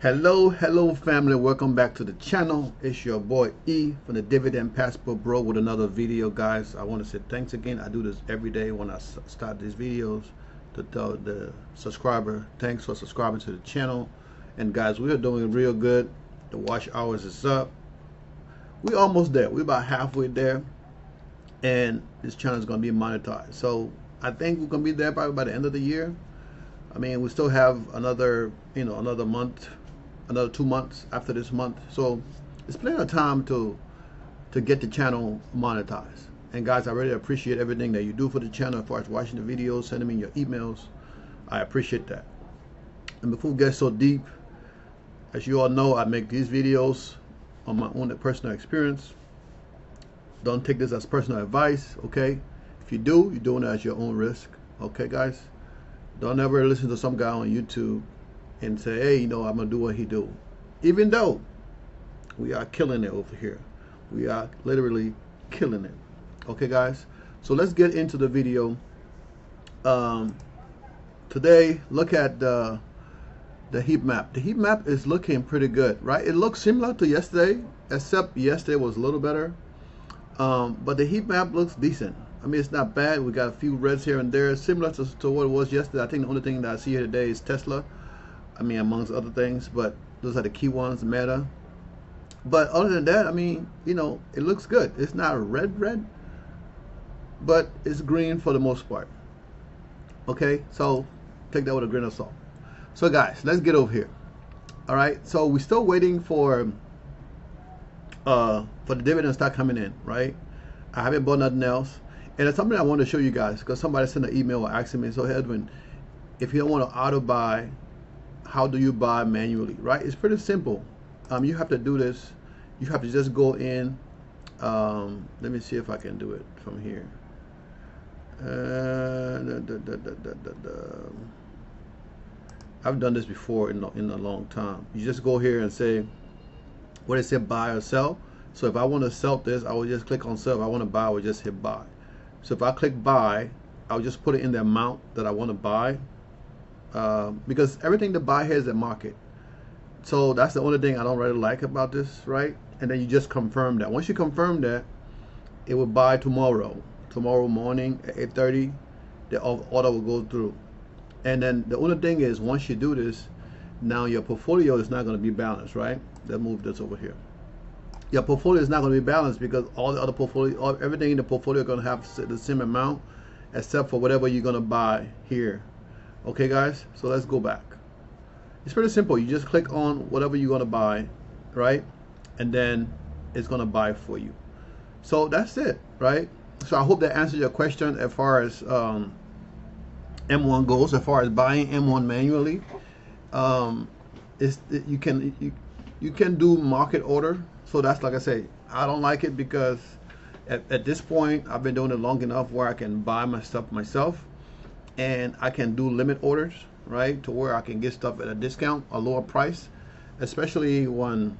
Hello family, welcome back to the channel. It's your boy E from the Dividend Passport Bro with another video. Guys, I want to say thanks again. I do this every day when I start these videos to tell the subscriber thanks for subscribing to the channel. And guys, we are doing real good. The watch hours is up. We're almost there. We're about halfway there, and this channel is going to be monetized. So I think we're going to be there probably by the end of the year. I mean, we still have another month, another 2 months after this month, so it's plenty of time to get the channel monetized. And guys, I really appreciate everything that you do for the channel as far as watching the videos, sending me your emails. I appreciate that. And before we get so deep, as you all know, I make these videos on my own personal experience. Don't take this as personal advice, okay? If you do, you're doing it at your own risk, okay guys? Don't ever listen to some guy on YouTube and say, hey, I'm gonna do what he do. Even though we are killing it over here. We are literally killing it. Okay guys, so let's get into the video. Today, look at the heat map. The heat map is looking pretty good, right? It looks similar to yesterday, except yesterday was a little better. But the heat map looks decent. I mean, it's not bad. We got a few reds here and there, similar to what it was yesterday. I think the only thing that I see here today is Tesla. I mean, amongst other things, but those are the key ones, Meta. But other than that, I mean, it looks good. It's not red, but it's green for the most part. Okay, so take that with a grain of salt. So guys, let's get over here. All right, so we're still waiting for the dividend to start coming in, right? I haven't bought nothing else. And it's something I want to show you guys because somebody sent an email asking me, so Edwin, if you don't want to auto buy, how do you buy manually, right? It's pretty simple. You have to do this. You have to just go in. Let me see if I can do it from here. I've done this before in a long time. You just go here and say, what it said, buy or sell. So if I want to sell this, I will just click on sell. If I want to buy, I will just hit buy. So if I click buy, I'll just put it in the amount that I want to buy. Because everything to buy here is at market. So that's the only thing I don't really like about this, right? And then you just confirm that. Once you confirm that, it will buy tomorrow morning at 8:30. The order will go through. And then the only thing is, once you do this, now your portfolio is not going to be balanced, right? Let's move this over here. Your portfolio is not going to be balanced because all the other portfolio, everything in the portfolio is going to have the same amount, except for whatever you're going to buy here. Okay guys, so let's go back. It's pretty simple. You just click on whatever you're going to buy, right? And then it's going to buy for you. So that's it, right? So I hope that answers your question as far as M1 goes. As far as buying M1 manually, you can do market order. So that's, like I say, I don't like it because at this point I've been doing it long enough where I can buy my stuff myself. And I can do limit orders, right, to where I can get stuff at a discount, a lower price, especially when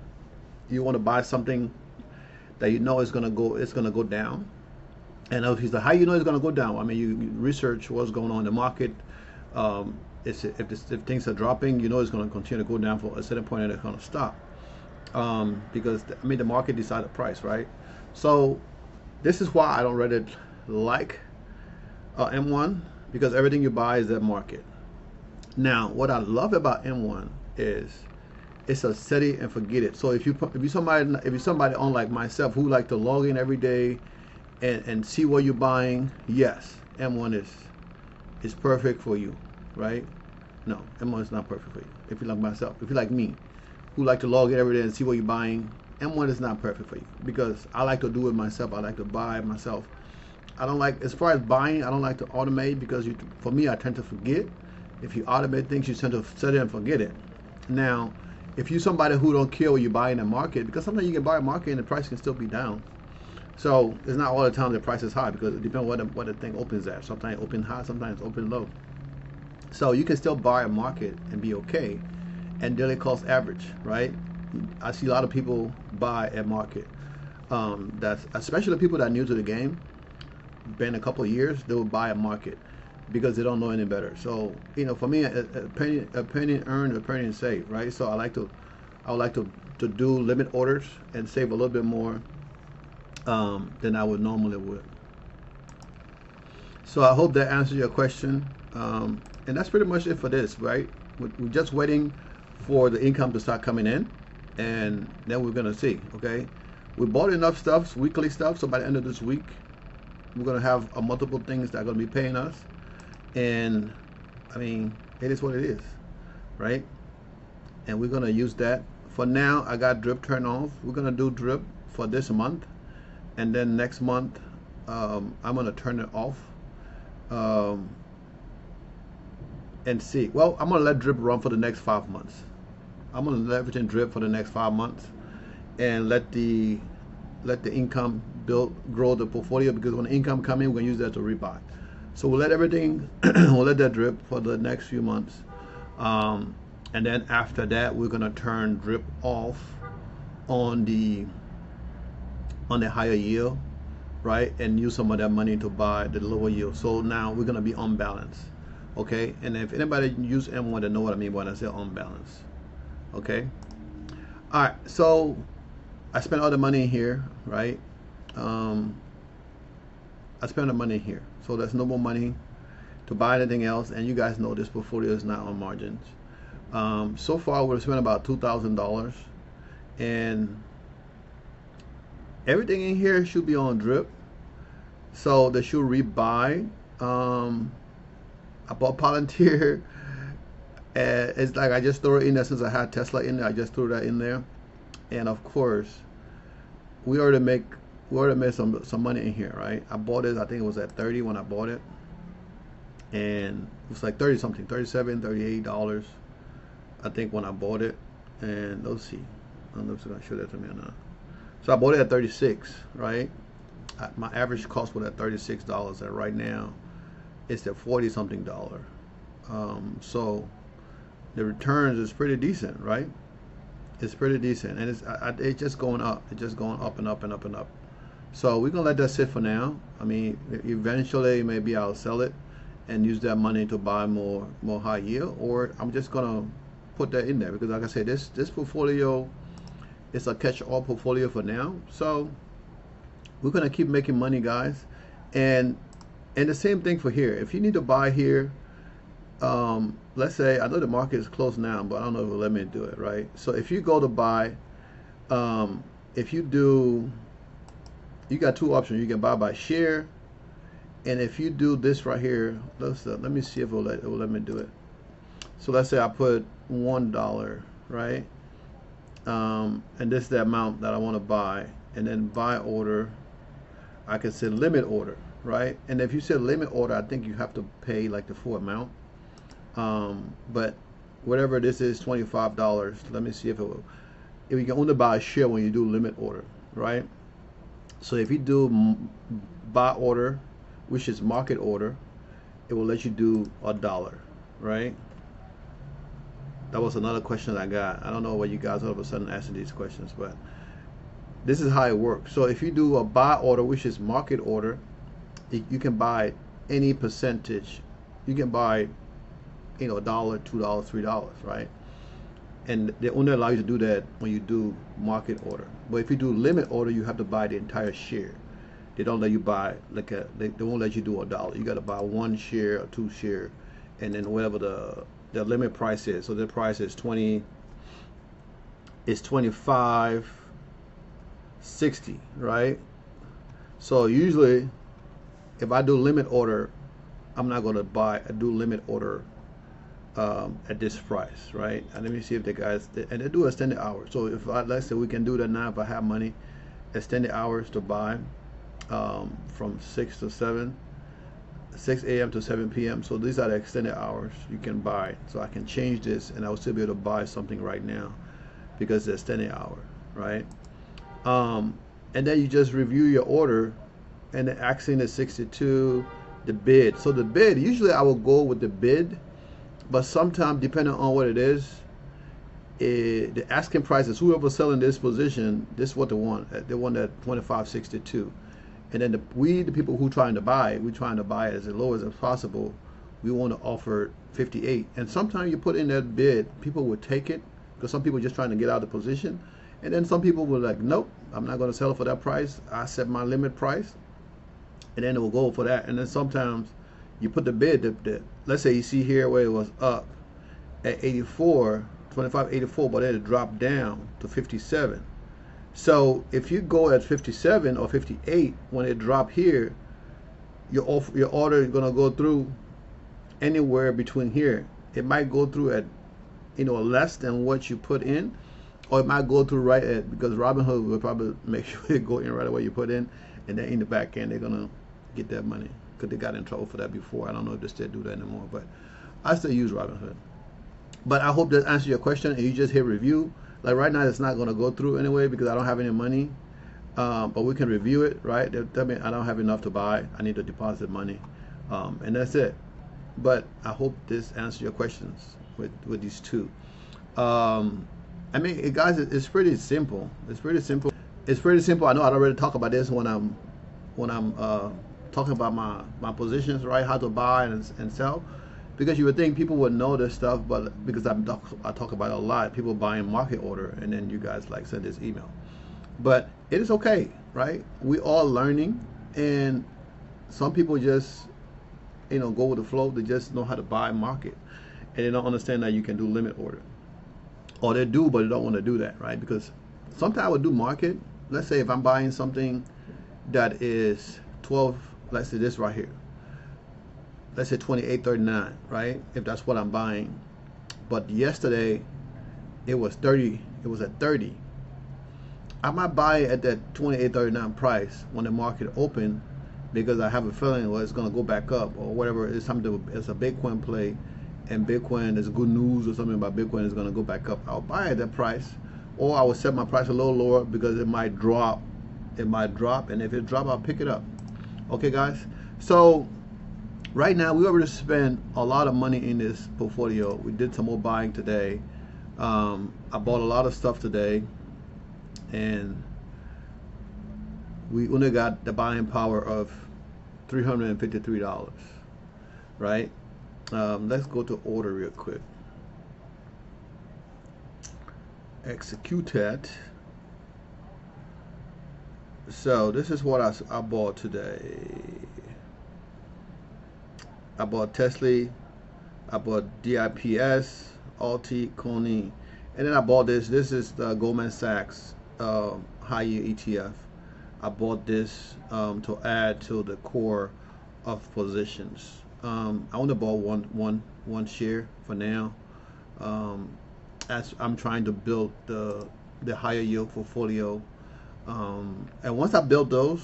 you want to buy something that you know it's gonna go down. And if how you know it's gonna go down, I mean, you research what's going on in the market. If things are dropping, you know it's going to continue to go down for a certain point and it's going to stop. Because I mean, the market decides the price, right? So this is why I don't really like M1. Because everything you buy is at market. Now, what I love about M1 is it's a set it and forget it. So if you somebody on like myself who like to log in every day and see what you're buying, yes, M1 is perfect for you, right? No, M1 is not perfect for you. If you like myself, if you like me, who like to log in every day and see what you're buying, M1 is not perfect for you because I like to do it myself. I like to buy it myself. I don't like, as far as buying, I don't like to automate because for me, I tend to forget. If you automate things, you tend to set it and forget it. Now, if you're somebody who don't care what you buy in the market, because sometimes you can buy a market and the price can still be down. So it's not all the time the price is high because it depends what the thing opens at. Sometimes it open high, sometimes it open low. So you can still buy a market and be okay. And daily cost average, right? I see a lot of people buy at market. That's especially people that are new to the game. Been a couple of years, they will buy a market. because they don't know any better. So you know, for me, a penny earned, a penny saved, right? So I would like to do limit orders and save a little bit more than I would normally would. So I hope that answers your question. And that's pretty much it for this, right? We're just waiting for the income to start coming in, and then we're gonna see. Okay, we bought enough stuff, weekly stuff, so by the end of this week, we're gonna have multiple things that are gonna be paying us. And I mean, it is what it is, right? And we're gonna use that. For now, I got drip turned off. We're gonna do drip for this month, and then next month, I'm gonna turn it off. And see. Well, I'm gonna let drip run for the next 5 months. I'm gonna let everything drip for the next 5 months, and let the income grow the portfolio, because when the income come in, we're gonna use that to rebuy. So we'll let everything, we'll let that drip for the next few months, and then after that, we're gonna turn drip off on the higher yield, right, and use some of that money to buy the lower yield. So now we're gonna be unbalanced, okay? And if anybody use M1, they know what I mean when I say unbalanced, okay? All right, so I spent all the money here, right? I spent the money here, so there's no more money to buy anything else. And you guys know this portfolio is not on margins. So far, we've spent about $2,000, and everything in here should be on drip, so they should rebuy. I bought Palantir. It's like I just threw it in there since I had Tesla in there. I just threw that in there, and of course, we already made some money in here, right? I bought it. I think it was at 30 when I bought it, and it was like 30 something, $37, $38, I think, when I bought it. And let's see, I don't know if it's gonna show that to me or not. So I bought it at 36, right? My average cost was at $36, and right now it's at 40 something dollar. So the returns is pretty decent, right? It's pretty decent, and it's just going up. It's just going up and up and up and up. So we're gonna let that sit for now. I mean, eventually maybe I'll sell it and use that money to buy more high yield, or I'm just gonna put that in there, because like I said, this portfolio is a catch-all portfolio for now. So we're gonna keep making money, guys. And the same thing for here. If you need to buy here, let's say, I know the market is closed now, but I don't know if it'll let me do it, right? So if you go to buy, if you do, you got two options. You can buy by share, and if you do this right here, let me see if it will let me do it. So let's say I put $1, right? And this is the amount that I want to buy, and then buy order. I can say limit order, right? And if you say limit order, I think you have to pay like the full amount. But whatever this is, $25. Let me see if it will. If you can only buy a share when you do limit order, right? So if you do buy order, which is market order, it will let you do $1, right? That was another question I got. I don't know why you guys all of a sudden asking these questions, but this is how it works. So if you do a buy order, which is market order, you can buy any percentage. You can buy, you know, $1, $2, $3, right? And they only allow you to do that when you do market order. But if you do limit order, you have to buy the entire share. They don't let you buy like they won't let you do $1. You got to buy 1 share or 2 share, and then whatever the limit price is. So the price is $25.60, right? So usually, if I do limit order, I'm not going to do limit order at this price, right? And let me see if the guys, and they do extended hours. So if let's say we can do that now, if I have money, extended hours to buy from 6 a.m. to 7 p.m. So these are the extended hours you can buy. So I can change this, and I will still be able to buy something right now because it's extended hour, right? And then you just review your order, and the asking is 62, the bid. So the bid, usually I will go with the bid, but sometimes depending on what it is, the asking price is whoever's selling this position, this is what they want. They want at 25.62. And then the people who trying to buy, we're trying to buy it as low as possible we want to offer 58. And sometimes you put in that bid, people would take it because some people are just trying to get out of the position. And then some people were like, nope, I'm not going to sell it for that price. I set my limit price, and then it will go for that. And then sometimes you put the bid, let's say you see here where it was up at 84, 25.84, but then it dropped down to 57. So if you go at 57 or 58, when it drop here, your order is going to go through anywhere between here. It might go through at, less than what you put in, or it might go through right at, because Robinhood will probably make sure it go in right away you put in, and then in the back end they're gonna get that money because they got in trouble for that before. I don't know if they still do that anymore, but I still use Robinhood. But I hope that answers your question, and you just hit review. Like right now it's not gonna go through anyway because I don't have any money, but we can review it, right? That means I don't have enough to buy. I need to deposit money, and that's it. But I hope this answers your questions with these two. I mean, guys, it's pretty simple. It's pretty simple. It's pretty simple. I know I already talked about this when I'm talking about my positions, right? How to buy and sell, because you would think people would know this stuff, but because I talk about it a lot, people buying market order, and then you guys like send this email. But it is okay, right? We all learning, and some people just go with the flow. They just know how to buy market, and they don't understand that you can do limit order. Or they do, but they don't want to do that, right? Because sometimes I would do market. Let's say if I'm buying something that is 12, let's say this right here. Let's say 28.39, right? If that's what I'm buying. But yesterday it was 30. It was at 30. I might buy it at that 28.39 price when the market open, because I have a feeling it's going to go back up or whatever. It's something. It's a Bitcoin play, and Bitcoin is good news or something about Bitcoin is going to go back up. I'll buy at that price, or I will set my price a little lower because it might drop. It might drop, and if it drop, I'll pick it up. Okay, guys. So right now we already spent a lot of money in this portfolio. We did some more buying today. I bought a lot of stuff today, and we only got the buying power of $353, right? Let's go to order real quick. Execute that. So this is what I bought today. I bought Tesla, I bought DIPS, Alti, Coney, and then I bought this. This is the Goldman Sachs high yield ETF. I bought this to add to the core of positions. I only bought one share for now, as I'm trying to build the higher yield portfolio. And once I build those,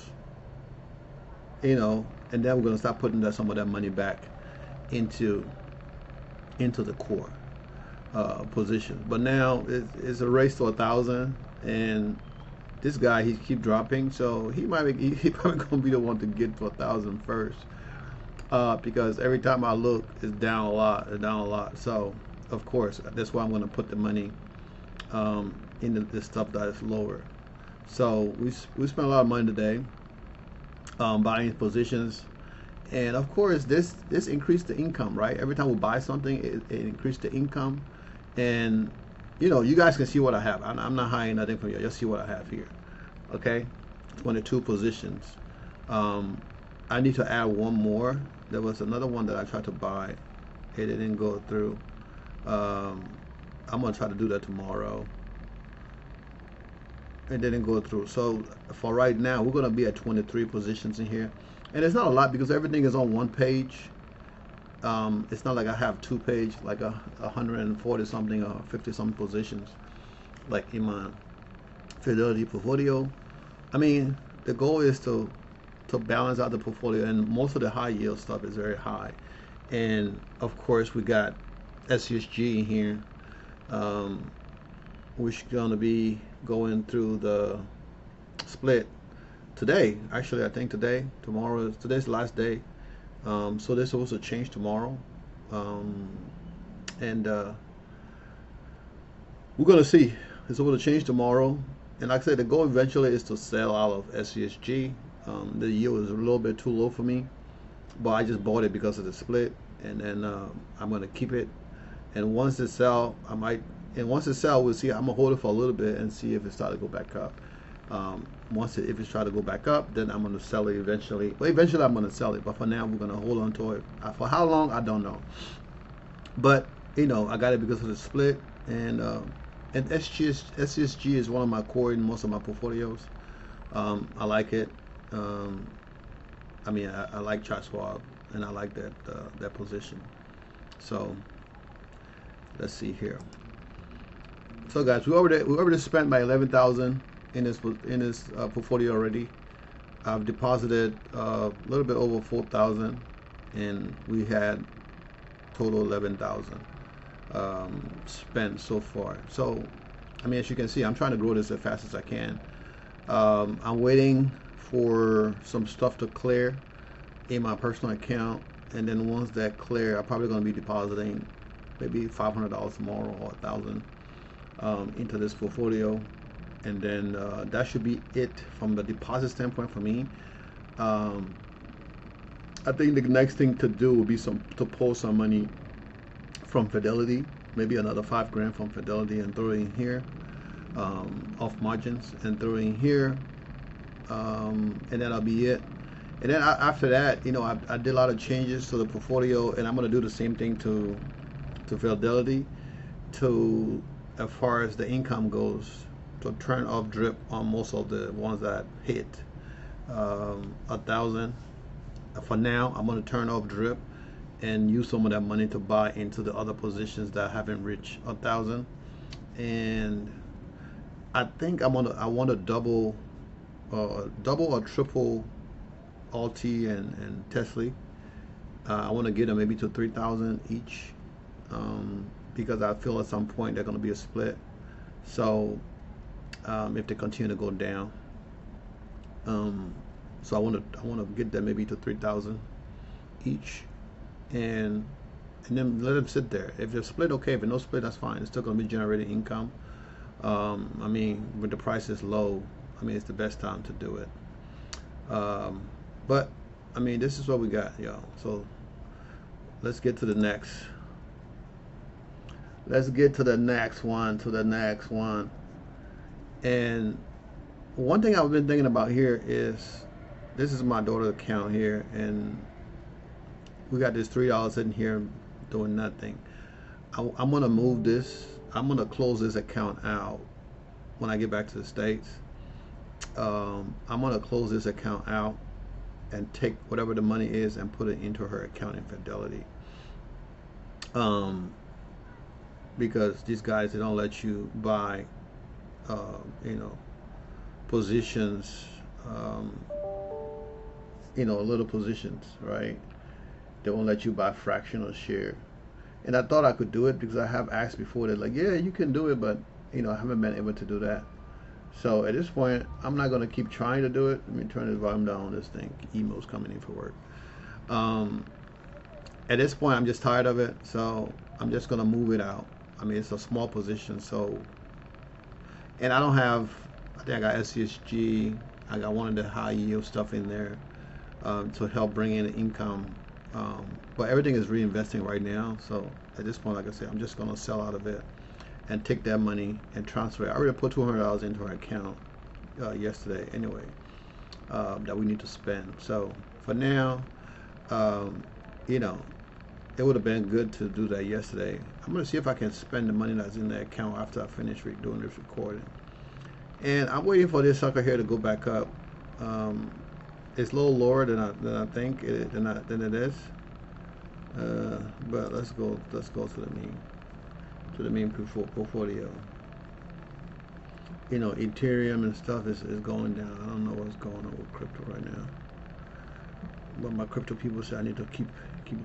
and then we're gonna start putting some of that money back into the core position. But now it's a race to 1,000, and this guy, he keep dropping, so he probably gonna be the one to get to 1,000 first, because every time I look, it's down a lot. So of course that's why I'm gonna put the money into this stuff that is lower. So we spent a lot of money today buying positions, and of course this increased the income, right? Every time we buy something, it increased the income. And you guys can see what I have. I'm not hiding nothing from you. Just see what I have here. Okay, 22 positions. I need to add one more. There was another one that I tried to buy. It didn't go through. I'm gonna try to do that tomorrow. It didn't go through. So for right now, we're gonna be at 23 positions in here, and it's not a lot because everything is on one page. It's not like I have two page, like 140 something or 50 something positions, like in my Fidelity portfolio. I mean, the goal is to balance out the portfolio, and most of the high yield stuff is very high. And of course, we got SCSG in here, which is gonna be going through the split today. Actually, I think today's the last day. So they're supposed to change tomorrow, and we're gonna see. It's supposed to change tomorrow, and like I said, the goal eventually is to sell out of SCSG. The yield is a little bit too low for me, but I just bought it because of the split. and then I'm gonna keep it. And once it sell, I might. And once it sell, we'll see. I'm gonna hold it for a little bit and see if it start to go back up. If it's try to go back up, then I'm gonna sell it eventually. Well, eventually I'm gonna sell it, but for now we're gonna hold on to it. For how long, I don't know. But you know, I got it because of the split, and SCSG is one of my core in most of my portfolios. I like it. I mean, I like chart swap, and I like that position. So let's see here. So guys, we already spent by 11,000 in this portfolio already. I've deposited a little bit over 4,000, and we had total 11,000 spent so far. So I mean, as you can see, I'm trying to grow this as fast as I can. I'm waiting for some stuff to clear in my personal account, and then once that clear, I'm probably going to be depositing maybe $500 tomorrow or 1,000 into this portfolio, and then that should be it from the deposit standpoint for me. I think the next thing to do would be to pull some money from Fidelity, maybe another $5 grand from Fidelity, and throw it in here off margins, and throw it in here, and that'll be it. And then after that, you know, I did a lot of changes to the portfolio, and I'm going to do the same thing to Fidelity, as far as the income goes, to turn off drip on most of the ones that hit 1,000. For now, I'm going to turn off drip and use some of that money to buy into the other positions that haven't reached 1,000. And I think I want to double or triple Alti and Tesla. I want to get them maybe to 3,000 each, because I feel at some point they're going to be a split. So if they continue to go down, so I want to get them maybe to 3,000 each, and then let them sit there. If they're split, okay. If they're no split, that's fine. It's still going to be generating income. I mean, when the price is low, I mean, it's the best time to do it. But I mean, this is what we got, y'all. So let's get to the next. Let's get to the next one. And one thing I've been thinking about here is, this is my daughter's account here, and we got this $3 sitting here doing nothing. I'm gonna move this. I'm gonna close this account out when I get back to the States. I'm gonna close this account out and take whatever the money is and put it into her account in Fidelity. Because these guys, they don't let you buy, you know, positions, you know, little positions, right? They won't let you buy fractional share. And I thought I could do it because I have asked before. They're like, yeah, you can do it, but you know, I haven't been able to do that. So at this point, I'm not going to keep trying to do it. Let me turn the volume down on this thing. Emails coming in for work. At this point, I'm just tired of it, so I'm just going to move it out. I mean, it's a small position, so, and I don't have, I think I got SCSG, I got one of the high yield stuff in there to help bring in income, but everything is reinvesting right now. So at this point, like I said, I'm just going to sell out of it and take that money and transfer it. I already put $200 into our account yesterday anyway, that we need to spend. So for now, you know, it would have been good to do that yesterday. I'm going to see if I can spend the money that's in the account after I finish doing this recording. And I'm waiting for this sucker here to go back up. It's a little lower than I think than it is. But let's go to the main portfolio. You know, Ethereum and stuff is going down. I don't know what's going on with crypto right now. But my crypto people say I need to keep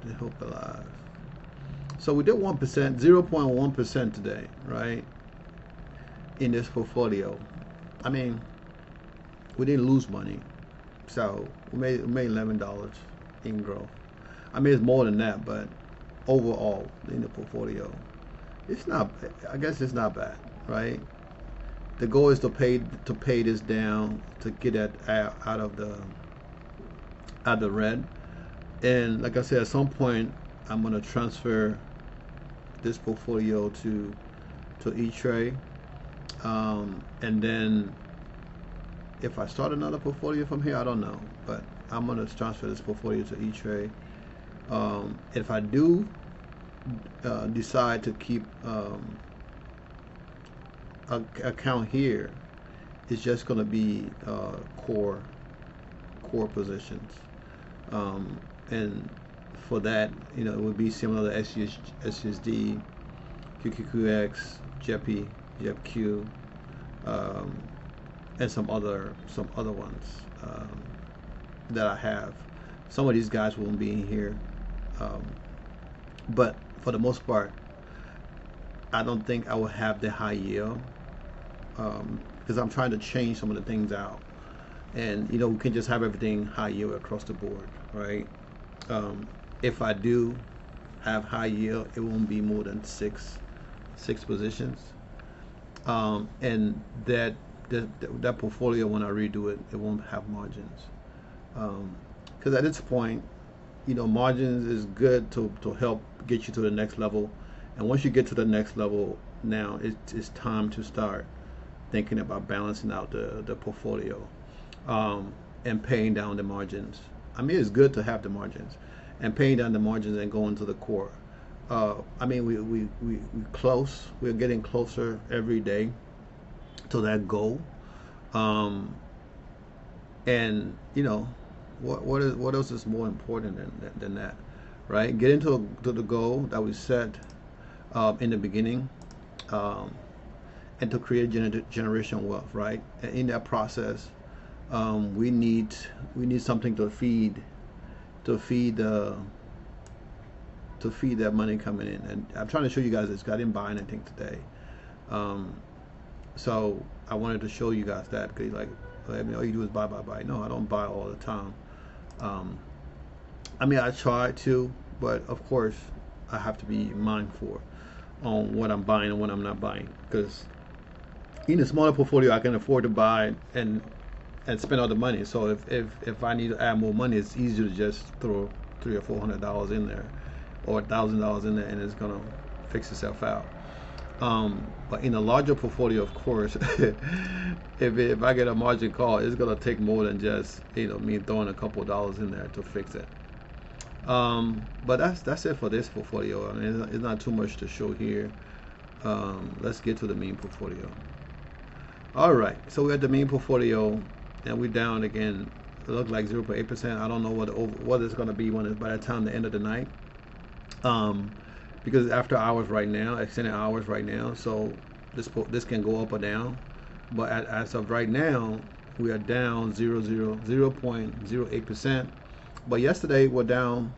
the hope alive. So we did 1%, 0.1% today, right? In this portfolio. I mean, we didn't lose money. So we made $11 in growth. I mean, it's more than that, but overall in the portfolio, it's not, I guess it's not bad, right? The goal is to pay this down, to get it out of the red. And like I said, at some point I'm going to transfer this portfolio to E-Trade, and then if I start another portfolio from here, I don't know, but I'm going to transfer this portfolio to E-Trade. If I do decide to keep an account here, it's just going to be core positions, and for that, you know, it would be similar to SSD, QQQX, JEPI, JEPQ, and some other ones that I have. Some of these guys won't be in here, but for the most part, I don't think I will have the high yield, because I'm trying to change some of the things out, and you know, we can just have everything high yield across the board, right? If I do have high yield, it won't be more than six positions, and that portfolio, when I redo it, it won't have margins, because at this point, you know, margins is good to help get you to the next level, and once you get to the next level, now it's time to start thinking about balancing out the portfolio, and paying down the margins. I mean, it's good to have the margins, and paying down the margins and going to the core. I mean, we're getting closer every day to that goal, and you know, what else is more important than that, right? Getting to the goal that we set in the beginning, and to create generational wealth, right? And in that process, we need something to feed that money coming in. And I'm trying to show you guys this. I didn't buy anything today, so I wanted to show you guys that, because like, I mean, all you do is buy. No, I don't buy all the time. I mean, I try to, but of course I have to be mindful on what I'm buying and what I'm not buying, because in a smaller portfolio I can afford to buy and spend all the money. So if I need to add more money, it's easier to just throw $300 or $400 in there, or $1,000 in there, and it's gonna fix itself out. But in a larger portfolio, of course, if I get a margin call, it's gonna take more than just, you know, me throwing a couple of dollars in there to fix it. But that's it for this portfolio. I mean, it's not too much to show here. Let's get to the main portfolio. All right, so we're at the main portfolio, and we're down again. It looked like 0.8%. I don't know what it's gonna be by the time the end of the night. Because after hours right now, extended hours right now, so this can go up or down. But as of right now, we are down 0.08%. But yesterday we're down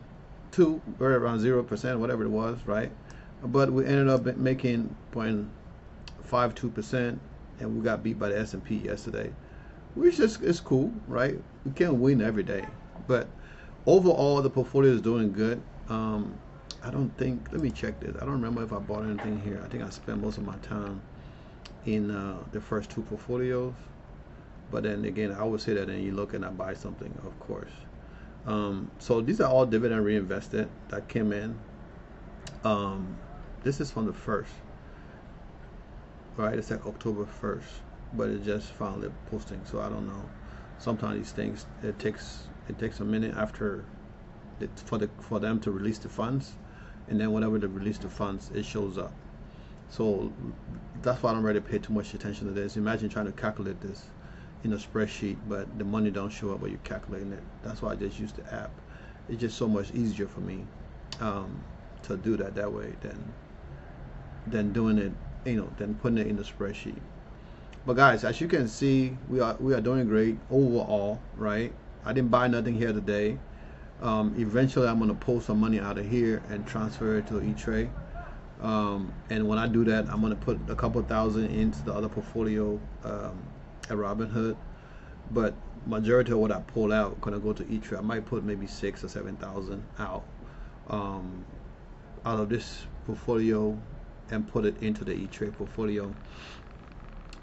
right around 0%, whatever it was, right? But we ended up making 0.52%, and we got beat by the S&P yesterday, which is cool, right? We can't win every day, but overall the portfolio is doing good. I don't think, let me check this. I don't remember if I bought anything here. I think I spent most of my time in the first two portfolios, but then again, I would say that then you look and I buy something, of course. So these are all dividend reinvested that came in. This is from the first, right? It's like October 1st, but it just finally posting, so I don't know. Sometimes these things, it takes a minute after for them to release the funds, and then whenever they release the funds, it shows up. So that's why I don't really pay too much attention to this. Imagine trying to calculate this in a spreadsheet, but the money don't show up when you're calculating it. That's why I just use the app. It's just so much easier for me to do that way than doing it, you know, than putting it in the spreadsheet. But guys, as you can see, we are doing great overall, right? I didn't buy nothing here today. Eventually I'm going to pull some money out of here and transfer it to E-Trade, and when I do that, I'm going to put a couple thousand into the other portfolio at Robinhood, but majority of what I pull out going to go to E-Trade. I might put maybe 6,000 or 7,000 out of this portfolio and put it into the E-Trade portfolio.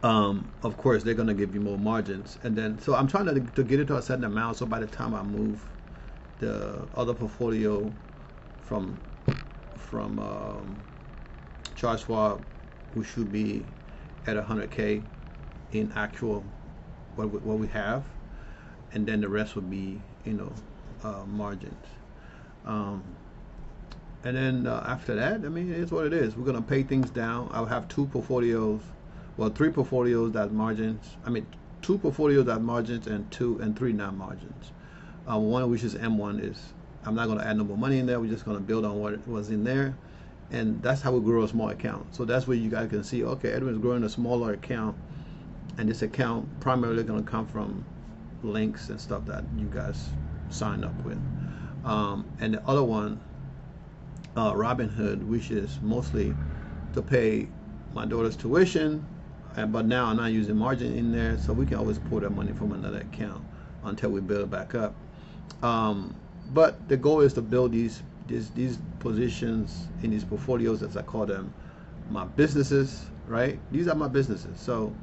Of course they're going to give you more margins, and then so I'm trying to get it to a certain amount, so by the time I move the other portfolio from from Charles Schwab, we should be at 100K in actual what we have, and then the rest would be, you know, margins. And then after that, I mean, it's what it is. We're gonna pay things down. I'll have two portfolios, well, three portfolios that margins. I mean, two portfolios that margins and three non-margins. One, which is M1, is I'm not gonna add no more money in there. We're just gonna build on what was in there, and that's how we grow a small account. So that's where you guys can see, okay, Edwin's growing a smaller account, and this account primarily gonna come from links and stuff that you guys signed up with. And the other one, Robinhood, which is mostly to pay my daughter's tuition, but now I'm not using margin in there, so we can always pull that money from another account until we build it back up. But the goal is to build these positions in these portfolios, as I call them, my businesses, right? These are my businesses. So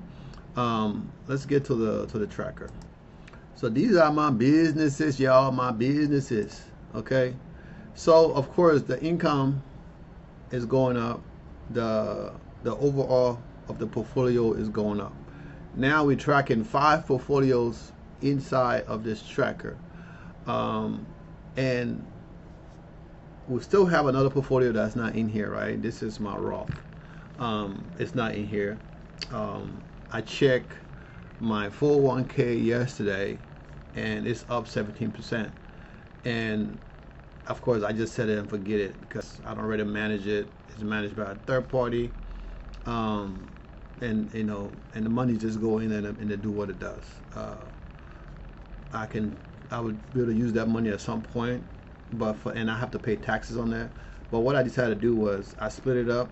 let's get to the tracker. So these are my businesses, y'all, my businesses, okay? So of course the income is going up, the overall of the portfolio is going up. Now we're tracking 5 portfolios inside of this tracker, and we still have another portfolio that's not in here, right? This is my Roth. It's not in here. I checked my 401k yesterday, and it's up 17%. And of course, I just set it and forget it because I don't really manage it. It's managed by a third party, and you know, and the money just go in and they do what it does. I would be able to use that money at some point, but and I have to pay taxes on that. But what I decided to do was I split it up.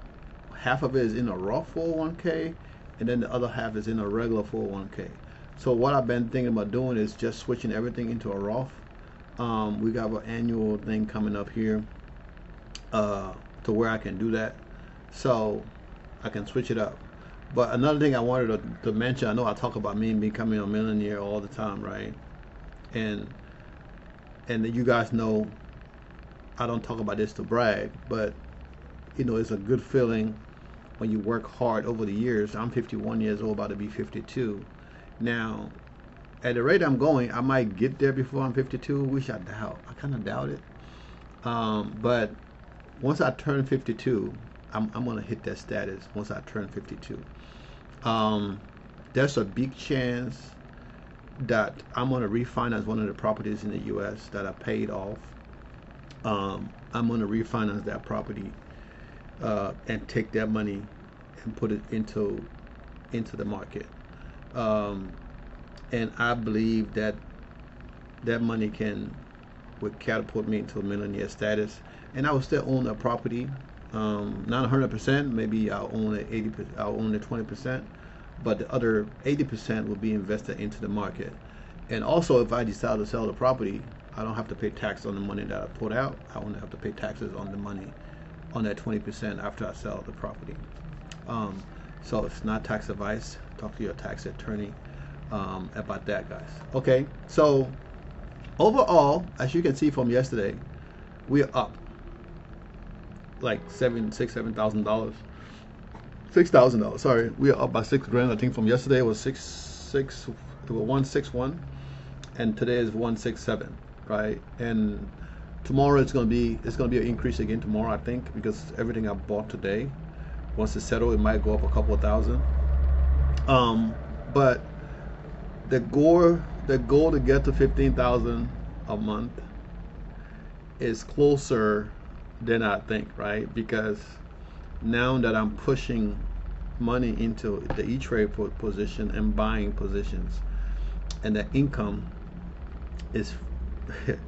Half of it is in a Roth 401k, and then the other half is in a regular 401k. So what I've been thinking about doing is just switching everything into a Roth. We got an annual thing coming up here to where I can do that, so I can switch it up. But another thing I wanted to mention, I know I talk about me becoming a millionaire all the time, right? And you guys know I don't talk about this to brag, but you know, it's a good feeling when you work hard over the years. I'm 51 years old, about to be 52 now. At the rate I'm going, I might get there before I'm 52, which I doubt. I kind of doubt it. But once I turn 52, I'm going to hit that status once I turn 52. There's a big chance that I'm going to refinance one of the properties in the U.S. that I paid off. I'm going to refinance that property and take that money and put it into the market. And I believe that that money would catapult me into a millionaire status, and I will still own a property, not 100%. Maybe I'll own it 80%. I'll own it 20%, but the other 80% will be invested into the market. And also, if I decide to sell the property, I don't have to pay tax on the money that I put out. I only have to pay taxes on the money on that 20% after I sell the property. So it's not tax advice. Talk to your tax attorney about that, guys. Okay, so overall, as you can see from yesterday, we're up like $7,000. $6,000. Sorry, we are up by $6,000. I think from yesterday it was 161, and today is 167, right? And tomorrow it's gonna be an increase again tomorrow, I think, because everything I bought today, once it's settled, it might go up a couple of thousand. But the goal to get to 15,000 a month is closer than I think, right? Because now that I'm pushing money into the E-Trade position and buying positions, and the income is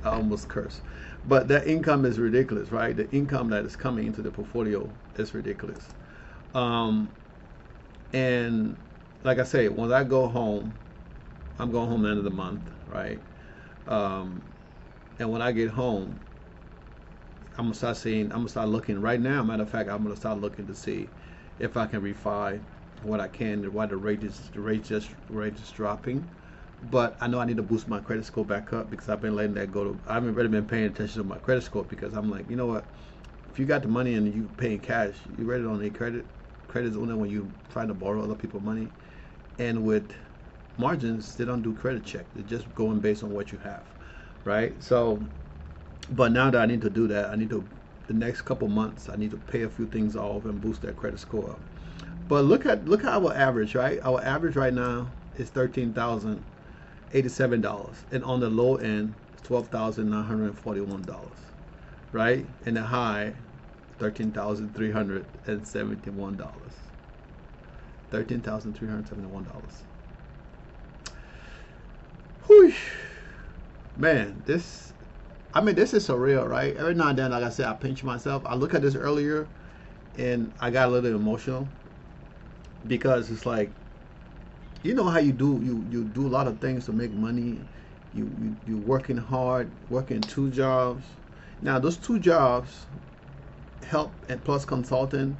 I almost curse, but that income is ridiculous, right? The income that is coming into the portfolio is ridiculous. And like I say, when I go home, I'm going home at the end of the month, right? And when I get home, I'm gonna start looking right now. Matter of fact, I'm gonna start looking to see if I can refi what I can, why the rate is dropping. But I know I need to boost my credit score back up, because I've been letting that go. I haven't really been paying attention to my credit score, because I'm like, you know what, if you got the money and you paying cash, you really don't need credit. Credit is only when you trying to borrow other people money. And with margins, they don't do credit check. They're just going based on what you have, right? So, but now that I need to do that, I need to, the next couple months, I need to pay a few things off and boost that credit score up. But look at our average, right? Our average right now is $13,087, and on the low end, $12,941, right? And the high, $13,371. $13,371. Whew. Man, this is surreal, right? Every now and then, like I said, I pinch myself. I look at this earlier and I got a little emotional because it's like, you know how you do a lot of things to make money. You working hard, working 2 jobs. Now those 2 jobs help, and plus consulting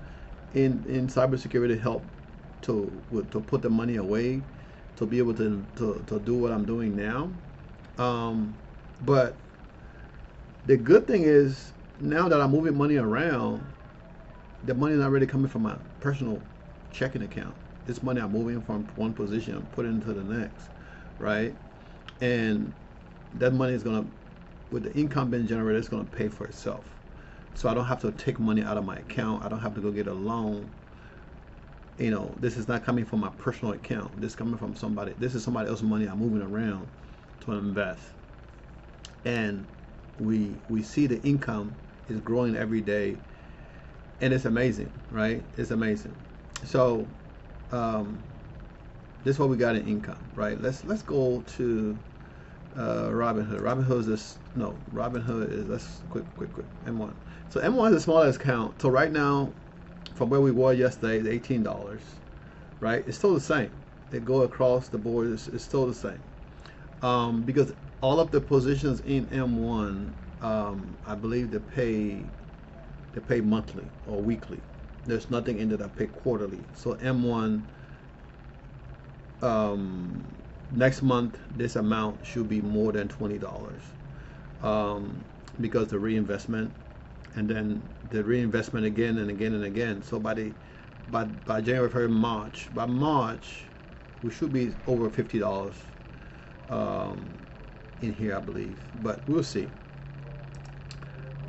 in cybersecurity help to put the money away to be able to do what I'm doing now. But the good thing is, now that I'm moving money around, the money is not really coming from my personal checking account. This money I'm moving from one position and putting into the next, right? And that money is gonna, with the income being generated, it's gonna pay for itself. So I don't have to take money out of my account. I don't have to go get a loan. You know, this is not coming from my personal account. This is coming from somebody. This is somebody else's money I'm moving around to invest. And we see the income is growing every day, and it's amazing, right? It's amazing. So this is what we got in income, right? Let's go to Robinhood. Robinhood is this, no, Robinhood is, let's quick M1. So M1 is the smallest account. So right now, from where we were yesterday, is $18, right? It's still the same. They go across the board, it's still the same. Because all of the positions in M1, I believe they pay monthly or weekly. There's nothing in that I pay quarterly. So M1, next month, this amount should be more than $20, because the reinvestment, and then the reinvestment again and again and again. So by January, February, March, by March, we should be over $50 in here, I believe, but we'll see.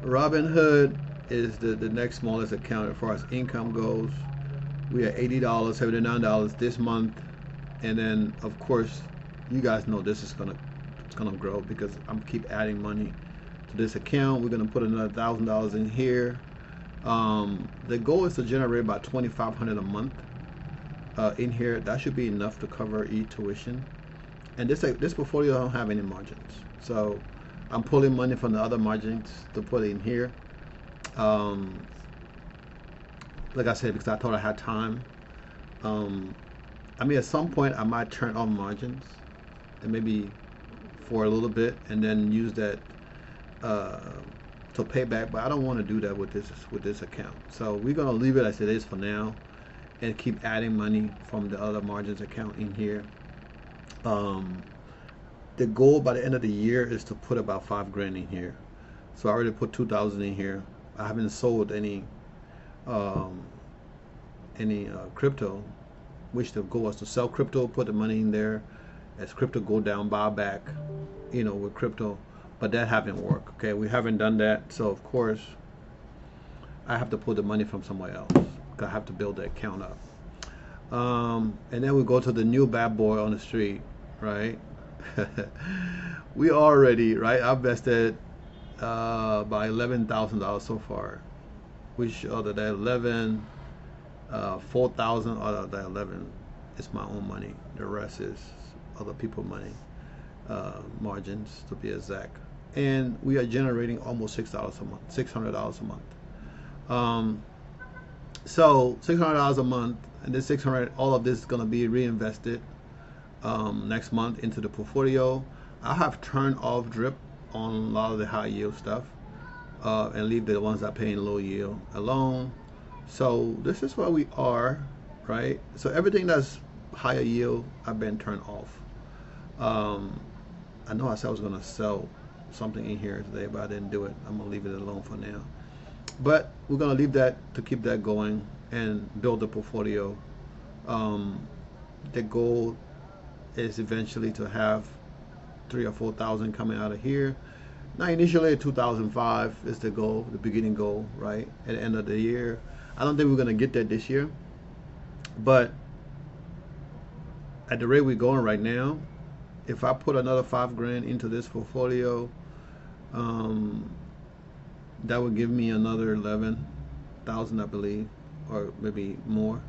Robinhood is the next smallest account as far as income goes. We are $80, $79 this month, and then of course, you guys know this is gonna grow because I'm keep adding money to this account. We're gonna put another $1,000 in here. The goal is to generate about $2,500 a month in here. That should be enough to cover e-tuition. And this portfolio don't have any margins, so I'm pulling money from the other margins to put in here. Like I said, because I thought I had time. I mean, at some point I might turn on margins, and maybe for a little bit, and then use that to pay back. But I don't want to do that with this account. So we're gonna leave it as it is for now, and keep adding money from the other margins account in here. The goal by the end of the year is to put about $5 grand in here. So I already put 2,000 in here. I haven't sold any crypto, which the goal was to sell crypto, put the money in there. As crypto go down, buy back, you know, with crypto. But that haven't worked. Okay, we haven't done that. So of course, I have to put the money from somewhere else. I have to build the account up. And then we go to the new bad boy on the street, right? We already, right? I've invested by $11,000 so far, which out of that 11, 4,000 out of that 11 is my own money. The rest is other people's money, margins to be exact. And we are generating almost $6 a month, $600 a month. So $600 a month, and this 600, all of this is going to be reinvested next month into the portfolio. I have turned off drip on a lot of the high yield stuff, and leave the ones that pay in low yield alone. So this is where we are, right? So everything that's higher yield, I've been turned off. I know I said I was going to sell something in here today, but I didn't do it. I'm going to leave it alone for now. But we're gonna leave that to keep that going and build the portfolio. Um, the goal is eventually to have 3 or 4 thousand coming out of here. Now, initially, 2005 is the goal, the beginning goal, right? At the end of the year, I don't think we're gonna get that this year, but at the rate we're going right now, if I put another 5 grand into this portfolio, um, that would give me another 11,000, I believe, or maybe more.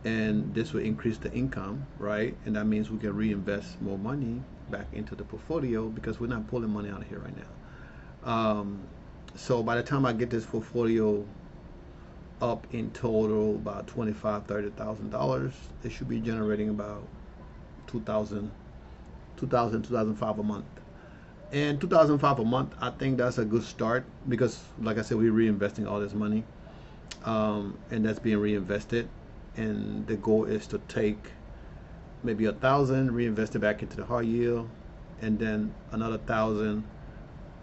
And this will increase the income, right? And that means we can reinvest more money back into the portfolio because we're not pulling money out of here right now. So by the time I get this portfolio up in total about $25,000-$30,000, it should be generating about 2,000, 2005 a month. And 2005 a month, I think that's a good start because, like I said, we're reinvesting all this money, and that's being reinvested. And the goal is to take maybe 1,000, reinvest it back into the high yield, and then another 1,000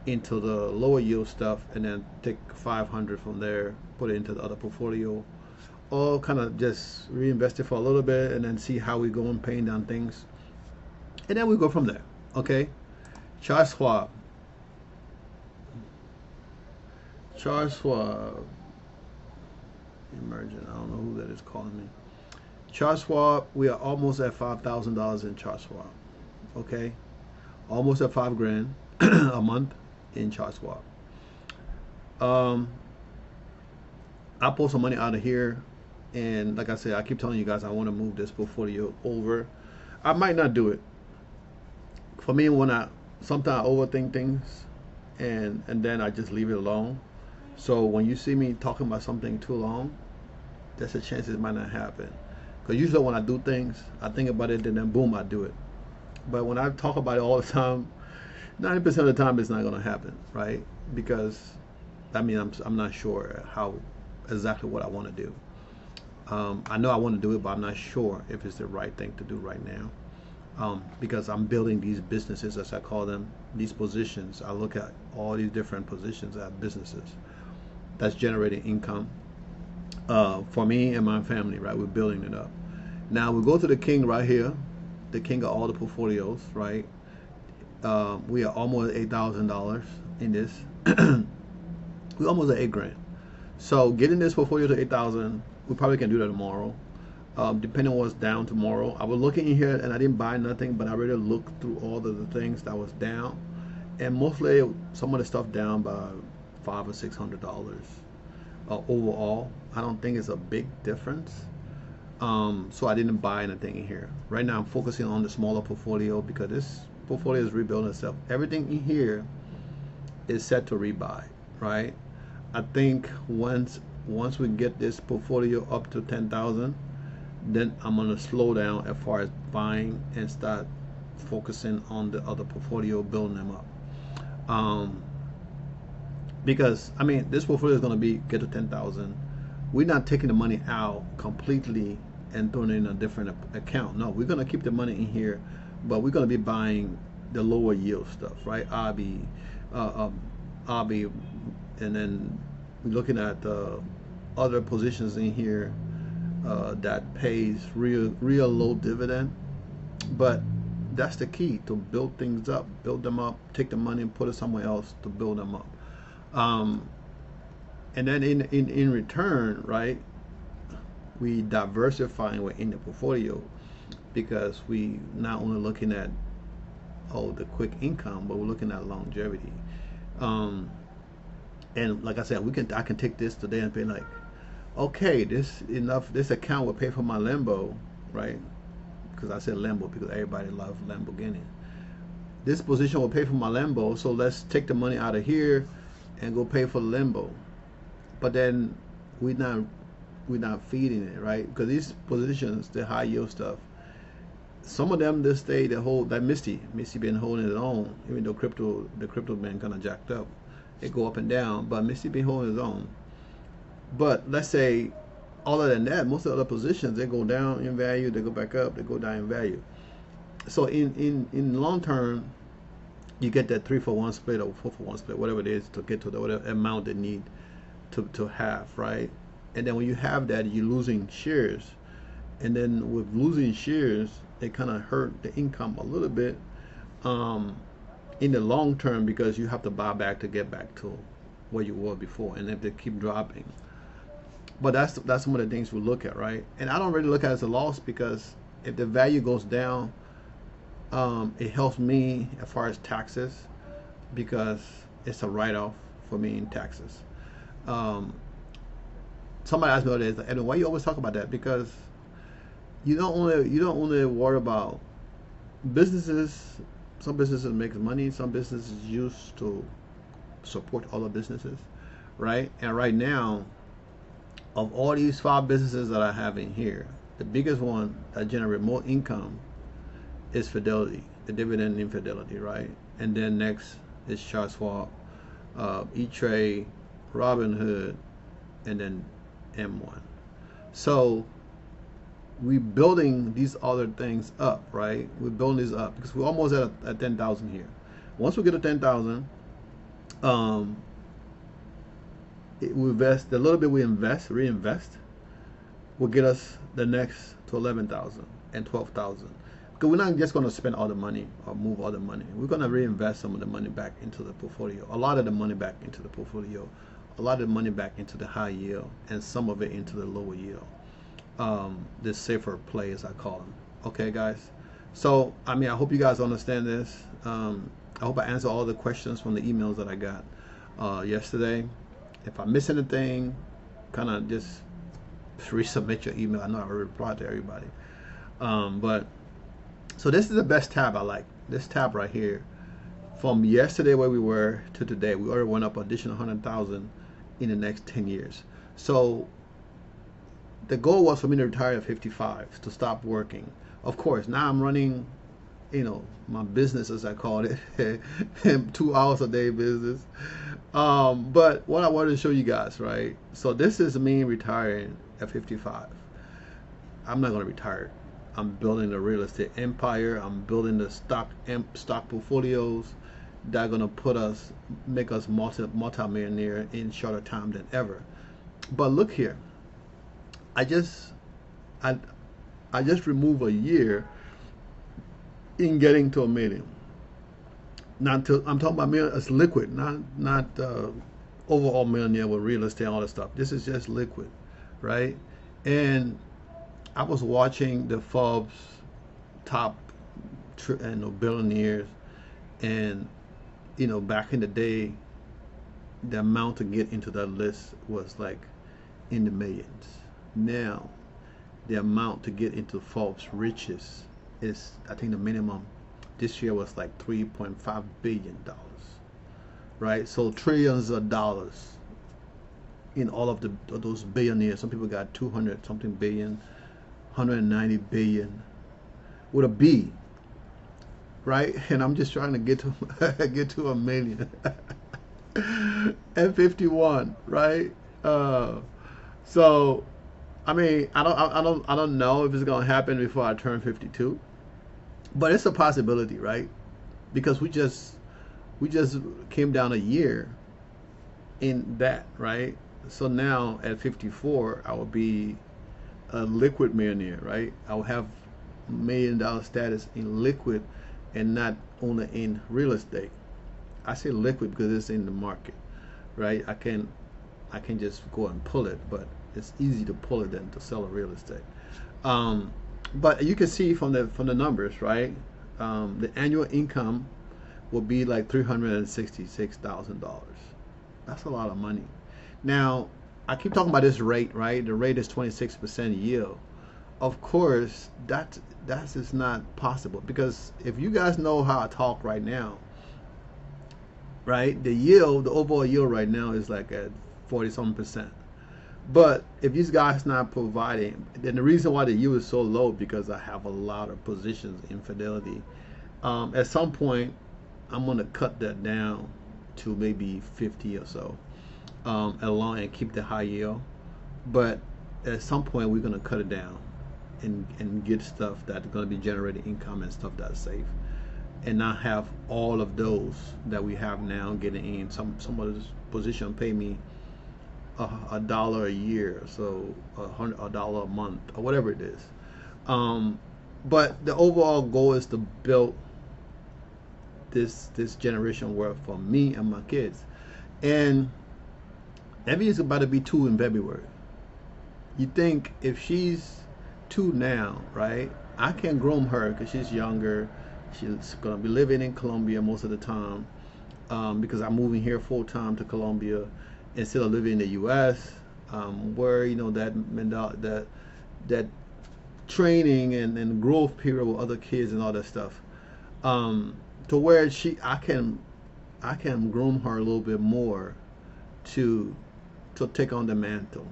into the lower yield stuff, and then take 500 from there, put it into the other portfolio, all kind of just reinvest it for a little bit, and then see how we go on paying down things, and then we go from there. Okay. Charles Schwab. Emerging. I don't know who that is calling me. Charles Schwab. We are almost at $5,000 in Charles Schwab. Okay, almost at 5 grand a month in Charles Schwab. I pull some money out of here, and like I said, I keep telling you guys I want to move this portfolio over. I might not do it. For me, when sometimes I overthink things, and then I just leave it alone. So when you see me talking about something too long, there's a chance it might not happen. Because usually when I do things, I think about it and then boom, I do it. But when I talk about it all the time, 90% of the time it's not going to happen, right? Because I mean, I'm not sure how exactly what I want to do. I know I want to do it, but I'm not sure if it's the right thing to do right now. Because I'm building these businesses, as I call them, these positions. I look at all these different positions as businesses that's generating income for me and my family, right? We're building it up. Now we go to the king right here, the king of all the portfolios, right? We are almost $8,000 in this. We're almost at 8 grand. So getting this portfolio to 8,000, we probably can do that tomorrow. Depending on what's down tomorrow. I was looking in here and I didn't buy nothing, but I really looked through all of the things that was down, and mostly some of the stuff down by $500 or $600 overall. I don't think it's a big difference. So I didn't buy anything in here. Right now I'm focusing on the smaller portfolio because this portfolio is rebuilding itself. Everything in here is set to rebuy, right? I think once we get this portfolio up to 10,000, then I'm gonna slow down as far as buying and start focusing on the other portfolio, building them up. Because I mean, this portfolio is gonna get to 10,000. We're not taking the money out completely and throwing it in a different account. No, we're gonna keep the money in here, but we're gonna be buying the lower yield stuff, right? RB, and then we're looking at other positions in here that pays real low dividend. But that's the key, to build things up, build them up, take the money and put it somewhere else to build them up. And then in return, right, we diversifying within the portfolio because we not only looking at the quick income, but we're looking at longevity. And like I said, I can take this today and be like, okay, this account will pay for my Lambo, right? Because I said Lambo because everybody loves Lamborghini. This position will pay for my Lambo, so let's take the money out of here and go pay for the Lambo. But then we're not feeding it, right? Because these positions, the high yield stuff, some of them this day they hold, that Misty been holding it on, even though the crypto been kind of jacked up. It go up and down, but Misty been holding its own. But let's say, other than that, most of the other positions, they go down in value, they go back up, they go down in value. So in long term, you get that 3-for-1 split or 4-for-1 split, whatever it is, to get to the whatever amount they need to have, right? And then when you have that, you're losing shares, and then with losing shares, it kind of hurt the income a little bit um, in the long term, because you have to buy back to get back to where you were before, and if they keep dropping. But that's some of the things we look at, right? And I don't really look at it as a loss, because if the value goes down, it helps me as far as taxes, because it's a write-off for me in taxes. Um, Somebody asked me the other day, Edwin, why you always talk about that? Because you don't only worry about businesses. Some businesses make money. Some businesses used to support other businesses, right? And right now, of all these 5 businesses that I have in here, the biggest one that generate more income is Fidelity, the dividend in Fidelity, right? And then next is Charles Schwab, E-Trade, Robinhood, and then M1. So we're building these other things up, right? We're building these up because we're almost at 10,000 here. Once we get to 10,000, we invest the little bit we reinvest, will get us the next to 11,000 and 12,000. Because we're not just going to spend all the money or move all the money. We're going to reinvest some of the money back into the portfolio. A lot of the money back into the portfolio. A lot of the money back into the high yield, and some of it into the lower yield. The safer plays, I call them. Okay, guys. So, I mean, I hope you guys understand this. I hope I answer all the questions from the emails that I got yesterday. If I miss anything, kind of just resubmit your email. I know I replied to everybody. But so this is the best tab I like. This tab right here. From yesterday where we were to today, we already went up additional 100,000 in the next 10 years. So the goal was for me to retire at 55, to stop working. Of course, now I'm running, my business, as I call it, 2 hours a day business. But what I wanted to show you guys, right? So this is me retiring at 55. I'm not going to retire. I'm building a real estate empire. I'm building the stock portfolios that are going to make us multi-millionaire in shorter time than ever. But look here, I just removed a year in getting to $1 million. I'm talking about million as liquid, not overall millionaire with real estate and all that stuff. This is just liquid, right? And I was watching the Forbes top billionaires, and back in the day, the amount to get into that list was like in the millions. Now, the amount to get into Forbes riches is, I think the minimum this year was like $3.5 billion, right? So trillions of dollars in all of those billionaires. Some people got 200 something billion, 190 billion with a B, right? And I'm just trying to get to get to $1 million at 51, right? So I mean, I don't know if it's gonna happen before I turn 52, but it's a possibility, right? Because we just came down a year in that, right? So now at 54, I will be a liquid millionaire, right? I will have $1 million status in liquid and not only in real estate. I say liquid because it's in the market, right? I can just go and pull it, but it's easy to pull it than to sell a real estate. But you can see from the numbers, right? The annual income will be like $366,000. That's a lot of money. Now, I keep talking about this rate, right? The rate is 26% yield. Of course, that is not possible, because if you guys know how I talk right now, right? The yield, the overall yield right now is like at 40-something%. But if these guys not providing, then the reason why the yield is so low, because I have a lot of positions in Fidelity. At some point, I'm gonna cut that down to maybe 50 or so, along and keep the high yield. But at some point, we're gonna cut it down and get stuff that's gonna be generating income and stuff that's safe, and not have all of those that we have now getting in. Some of this position pay me a dollar a year, so a dollar a month or whatever it is. But the overall goal is to build this generation work for me and my kids. And Evie is about to be 2 in February. You think if she's 2 now, right? I can groom her because she's younger. She's gonna be living in Colombia most of the time, because I'm moving here full time to Colombia instead of living in the U.S., where that training and growth period with other kids and all that stuff, to where I can groom her a little bit more to take on the mantle.